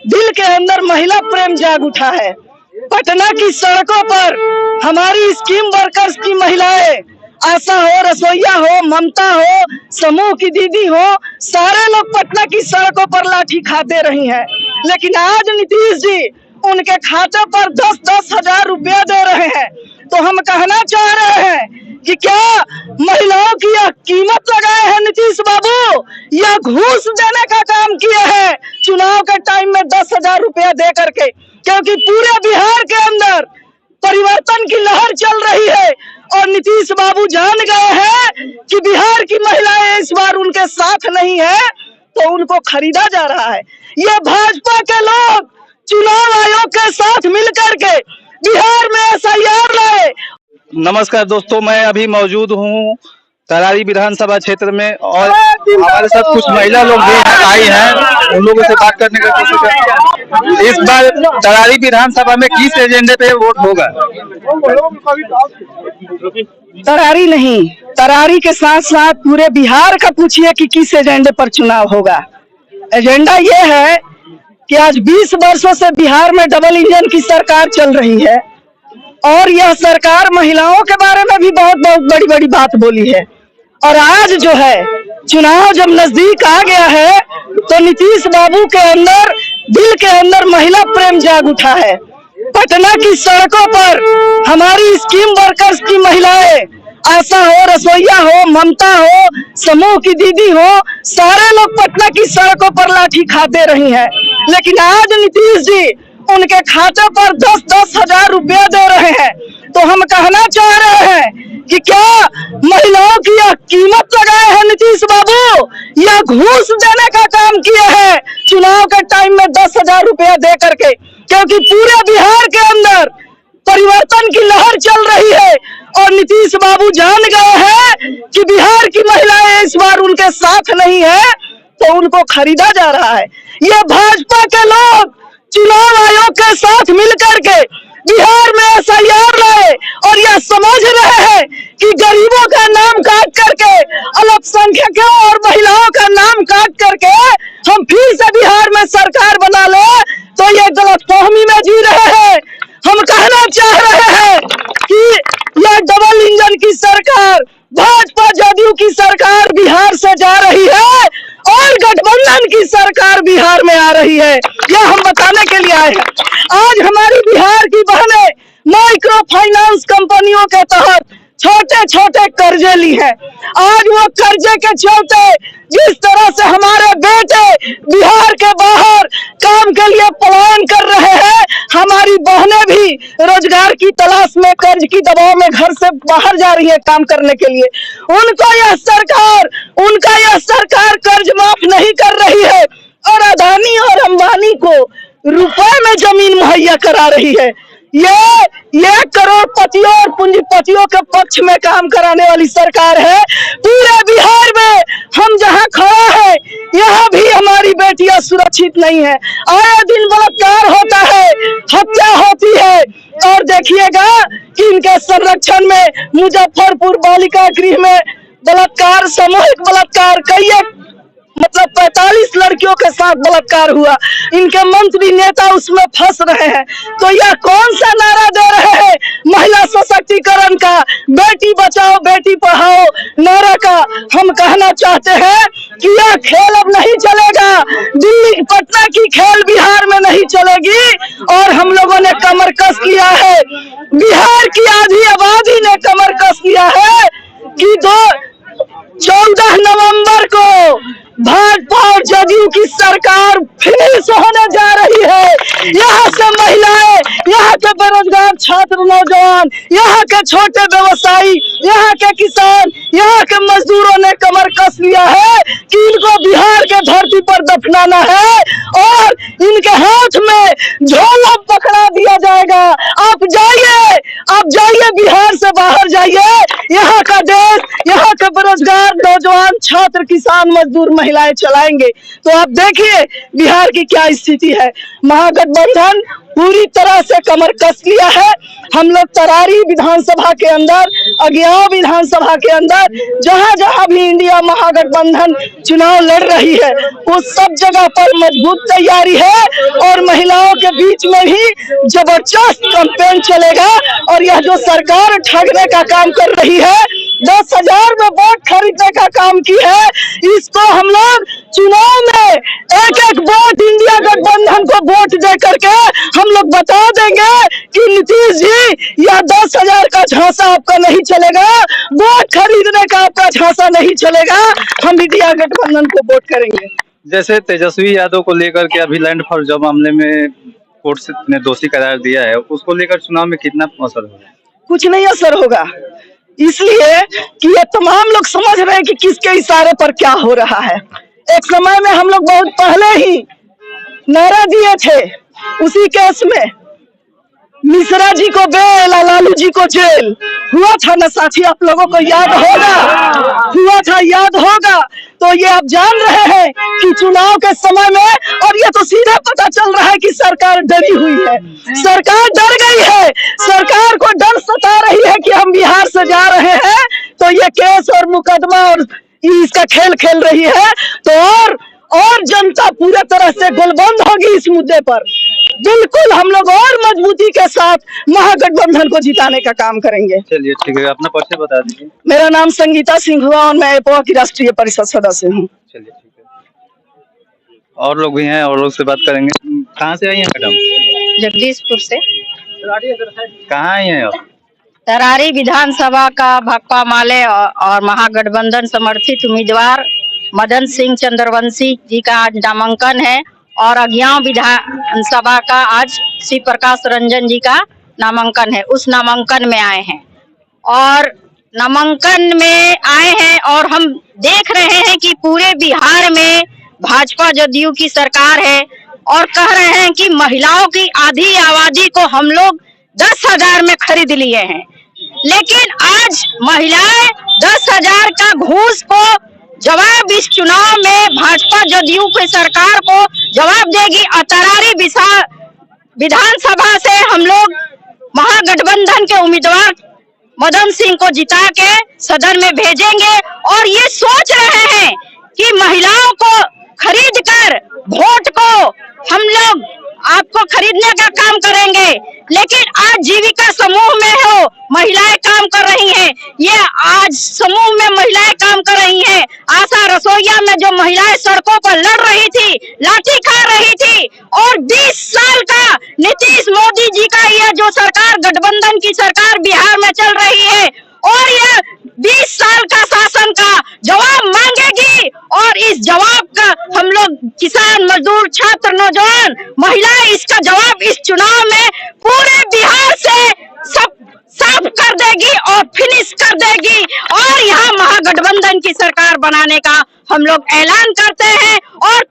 दिल के अंदर महिला प्रेम जाग उठा है। पटना की सड़कों पर हमारी स्कीम वर्कर्स की महिलाएं, आशा हो, रसोईया हो, ममता हो, समूह की दीदी हो, सारे लोग पटना की सड़कों पर लाठी खाते रही हैं। लेकिन आज नीतीश जी उनके खाते पर 10-10 हजार रुपया दे रहे हैं। तो हम कहना चाह रहे हैं कि क्या महिलाओं की यह कीमत लगाए हैं नीतीश बाबू, या घूस देने का काम किए हैं चुनाव के टाइम में 10 हजार रुपया दे करके? क्योंकि पूरे बिहार के अंदर परिवर्तन की लहर चल रही है और नीतीश बाबू जान गए हैं कि बिहार की महिलाएं इस बार उनके साथ नहीं है, तो उनको खरीदा जा रहा है। ये भाजपा के लोग चुनाव आयोग के साथ मिलकर के बिहार में एसआईआर लाए। नमस्कार दोस्तों, मैं अभी मौजूद हूँ तरारी विधानसभा क्षेत्र में और हमारे साथ कुछ महिला लोग भी आई हैं, उन लोगों से बात करने का कोशिश करेंगे। इस बार तरारी विधानसभा में किस एजेंडे पे वोट होगा? तरारी नहीं, तरारी के साथ साथ पूरे बिहार का पूछिए कि किस एजेंडे पर चुनाव होगा। एजेंडा ये है कि आज 20 वर्षों से बिहार में डबल इंजन की सरकार चल रही है और यह सरकार महिलाओं के बारे में भी बहुत बड़ी बात बोली है। और आज जो है चुनाव जब नजदीक आ गया है तो नीतीश बाबू के अंदर, दिल के अंदर महिला प्रेम जाग उठा है। पटना की सड़कों पर हमारी स्कीम वर्कर्स की महिलाएं, आशा हो, रसोईया हो, ममता हो, समूह की दीदी हो, सारे लोग पटना की सड़कों पर लाठी खाते रही हैं। लेकिन आज नीतीश जी उनके खाते पर 10-10 हजार रुपया दे रहे हैं। तो हम कहना चाह रहे हैं कि क्या महिलाओं की यह कीमत लगाए हैं नीतीश बाबू, या घूस देने का काम किए हैं चुनाव के टाइम में 10 हजार रुपया दे करके? क्योंकि पूरे बिहार के अंदर परिवर्तन की लहर चल रही है और नीतीश बाबू जान गए हैं कि बिहार की महिलाएं इस बार उनके साथ नहीं है, तो उनको खरीदा जा रहा है। ये भाजपा के लोग चुनाव आयोग के साथ मिलकर के बिहार में एसआईआर लाए और यह समझ रहे हैं कि गरीबों का नाम काट करके, अल्पसंख्यकों और महिलाओं का नाम काट करके हम फिर से बिहार में सरकार बना ले, तो ये गलतफहमी में जी रहे हैं। हम कहना चाह रहे हैं कि यह डबल इंजन की सरकार, भाजपा जदयू की सरकार बिहार से जा रही है और गठबंधन की सरकार बिहार में आ रही है। यह हम बताने के लिए आए हैं। आज हमारी बिहार की बहनें माइक्रो फाइनेंस कंपनियों के तहत छोटे छोटे कर्जे ली हैं। आज वो कर्जे के चलते जिस तरह से हमारे बेटे बिहार के बाहर काम के लिए पलायन कर रहे हैं, हमारी बहनें भी रोजगार की तलाश में कर्ज की दबाव में घर से बाहर जा रही है काम करने के लिए। उनका यह सरकार कर्ज माफ नहीं कर रही है और अदानी और अंबानी को रुपए में जमीन मुहैया करा रही है। ये करोड़पतियों और पूंजीपतियों के पक्ष में काम कराने वाली सरकार है। पूरे बिहार में हम जहां खड़ा है यहाँ भी हमारी बेटियां सुरक्षित नहीं है। आए दिन बलात्कार होता है, हत्या होती है और देखिएगा कि इनके संरक्षण में मुजफ्फरपुर बालिका गृह में बलात्कार, सामूहिक बलात्कार, कई 45 लड़कियों के साथ बलात्कार हुआ। इनके मंत्री नेता उसमें फंस रहे हैं। तो यह कौन सा नारा दे रहे हैं महिला सशक्तिकरण का, बेटी बचाओ बेटी पढ़ाओ नारा का? हम कहना चाहते हैं कि यह खेल अब नहीं चलेगा। दिल्ली पटना की खेल बिहार में नहीं चलेगी और हम लोगों ने कमर कस लिया है। बिहार की आधी आबादी ने कमर कस लिया है कि 14 नवंबर को भाजपा और जदयू की सरकार फिनिश होने जा रही है। यहाँ से महिलाएं, यहाँ के बेरोजगार छात्र नौजवान, यहाँ के छोटे व्यवसायी, यहाँ के किसान, यहाँ के मजदूरों ने कमर कस लिया है कि इनको बिहार के धरती पर दफनाना है और इनके हाथ में झोला पकड़ा दिया जाएगा। आप जाइए बिहार से बाहर जाइए। यहाँ का देश, यहाँ के बेरोजगार नौजवान छात्र किसान मजदूर महिलाएं चलाएंगे। तो आप देखिए बिहार की क्या स्थिति है। महागठबंधन पूरी तरह से कमर कस लिया है। हम लोग तरारी विधानसभा के अंदर, अगियाव विधानसभा के अंदर, जहां जहां भी इंडिया महागठबंधन चुनाव लड़ रही है उस सब जगह पर मजबूत तैयारी है और महिलाओं के बीच में भी जबरदस्त कैंपेन चलेगा। और यह जो सरकार ठगने का काम कर रही है, 10,000 में वोट खरीदने का काम की है, इसको हम लोग चुनाव में एक एक वोट इंडिया गठबंधन को वोट दे करके हम लोग बता देंगे कि नीतीश जी, यह 10,000 का झांसा आपका नहीं चलेगा, वोट खरीदने का आपका झांसा नहीं चलेगा, हम इंडिया गठबंधन को वोट करेंगे। जैसे तेजस्वी यादव को लेकर के अभी लैंड फॉर जॉब मामले में कोर्ट ने दोषी करार दिया है, उसको लेकर चुनाव में कितना असर होगा? कुछ नहीं असर होगा, इसलिए कि ये तमाम लोग समझ रहे हैं कि किसके इशारे पर क्या हो रहा है। एक समय में हम लोग बहुत पहले ही नारा दिए थे, उसी केस में मिश्रा जी को बेल और लालू जी को जेल हुआ था ना साथी, आप लोगों को याद होगा, हुआ था, याद होगा। तो ये आप जान रहे हैं कि चुनाव के समय में, और ये तो सीधे पता चल रहा है कि सरकार डरी हुई है, सरकार डर गई है, सरकार को डर सता रही है कि हम बिहार से जा रहे हैं तो ये केस और मुकदमा और इसका खेल खेल रही है। तो और जनता पूरे तरह से गोलबंद होगी इस मुद्दे पर। बिल्कुल हम लोग और मजबूती के साथ महागठबंधन को जिताने का काम करेंगे। चलिए ठीक है, अपना परिचय बता दीजिए। मेरा नाम संगीता सिंह हुआ और मैं एपोआ की राष्ट्रीय परिषद सदस्य हूँ। चलिए ठीक है, और लोग भी हैं, और लोग से बात करेंगे। कहाँ से आई हैं मैडम? जगदीशपुर से। कहाँ आई हैं आप? तरारी विधानसभा का भाकपा माले और महागठबंधन समर्थित उम्मीदवार मदन सिंह चंद्रवंशी जी का आज नामांकन है, और अज्ञाव विधानसभा का आज श्री प्रकाश रंजन जी का नामांकन है। उस नामांकन में आए हैं, और नामांकन में आए हैं और हम देख रहे हैं कि पूरे बिहार में भाजपा जदयू की सरकार है, और कह रहे हैं कि महिलाओं की आधी आबादी को हम लोग 10,000 में खरीद लिए हैं। लेकिन आज महिलाएं 10,000 का घूस को जवाब इस चुनाव में भाजपा जदयू की सरकार को जवाब देगी। तरारी विधानसभा से हम लोग महागठबंधन के उम्मीदवार मदन सिंह को जिता के सदन में भेजेंगे, और ये सोच रहे हैं कि महिलाओं को खरीद कर वोट को हम लोग आपको खरीदने का काम करेंगे। लेकिन आज जीविका समूह में हो महिलाएं काम कर रही हैं, ये आज समूह में महिलाएं काम कर रही हैं। आशा रसोईया में जो महिलाएं सड़कों पर लड़ रही थी, लाठी खा रही थी, और 20 साल का नीतीश मोदी जी का यह जो सरकार गठबंधन की सरकार बिहार में चल रही है, और यह 20 साल का शासन का जवाब मांगेगी। और इस जवाब का हम लोग किसान, मजदूर, छात्र, नौजवान, महिलाएं इसका जवाब इस चुनाव में पूरे बिहार से सब साफ कर देगी और फिनिश कर देगी। और यहाँ महागठबंधन की सरकार बनाने का हम लोग ऐलान करते हैं, और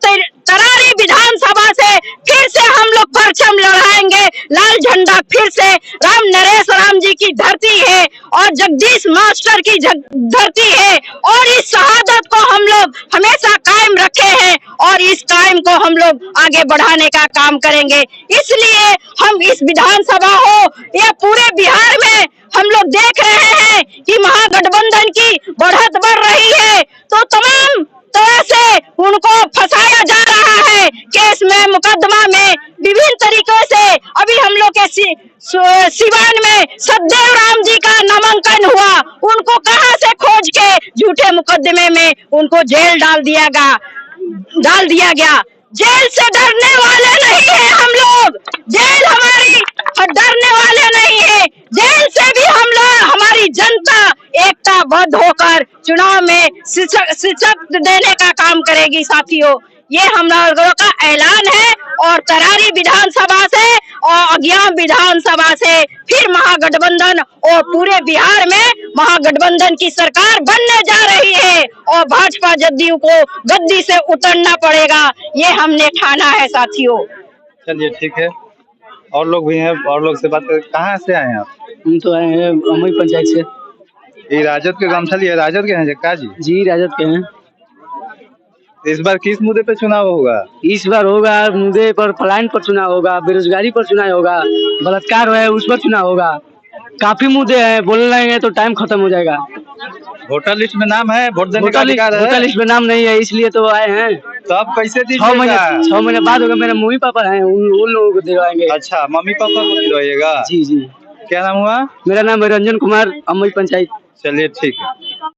तरारी विधानसभा से फिर से हम लोग परचम लहराएंगे, लाल झंडा फिर से। राम नरेश राम जी की धरती है और जगदीश मास्टर की धरती है, और इस शहादत को हम लोग हमेशा कायम रखे हैं, और इस कायम को हम लोग आगे बढ़ाने का काम करेंगे। इसलिए हम इस विधानसभा हो या पूरे बिहार में हम लोग देख रहे हैं कि महागठबंधन की बढ़त बढ़ रही है, तो तमाम तरह से उनको फंसाया जा रहा है, केस में, मुकदमा में, विभिन्न तरीकों से। अभी हम लोग के सिवान में सतदेव राम जी का नामांकन हुआ, उनको कहां से खोज के झूठे मुकदमे में उनको जेल डाल दिया गया। जेल से डरने वाले नहीं है हम लोग, जेल हमारी डरने वाले नहीं है। जेल से भी हम लोग, हमारी जनता एकताबद्ध होकर चुनाव में शिक्षक देने का काम करेगी साथियों। ये हम लोगों का ऐलान है, और तरारी विधानसभा से और अज्ञाव विधानसभा से फिर महागठबंधन और पूरे बिहार में महागठबंधन की सरकार बनने जा रही है, और भाजपा जदयू को गद्दी से उतरना पड़ेगा, ये हमने ठाना है साथियों। चलिए ठीक है, और लोग भी हैं, और लोग से बात करें। कहाँ से आए हैं आप? हम तो आए हैं अमुई पंचायत से। ये राजद के गमछली है, राजद के हैं जक्का जी? जी राजद के हैं। इस बार किस मुद्दे पे चुनाव होगा? इस बार होगा मुद्दे पर, पलायन पर चुनाव होगा, बेरोजगारी पर चुनाव होगा, बलात्कार है उस पर चुनाव होगा। काफी मुद्दे हैं, बोल रहे हैं तो टाइम खत्म हो जाएगा। वोटर लिस्ट में नाम है, वोट देने का वोटर अधिकार वोटर है। लिस्ट में नाम नहीं है, इसलिए तो आए हैं। तो आप कैसे 6 महीने दीजिएगा? 6 महीने बाद होगा। मेरे मम्मी पापा हैं, उन लोगों को दिलवाएंगे। अच्छा, मम्मी पापा को दिलवाइएगा। जी जी। क्या नाम हुआ? मेरा नाम है रंजन कुमार, अम्मई पंचायत। चलिए ठीक है।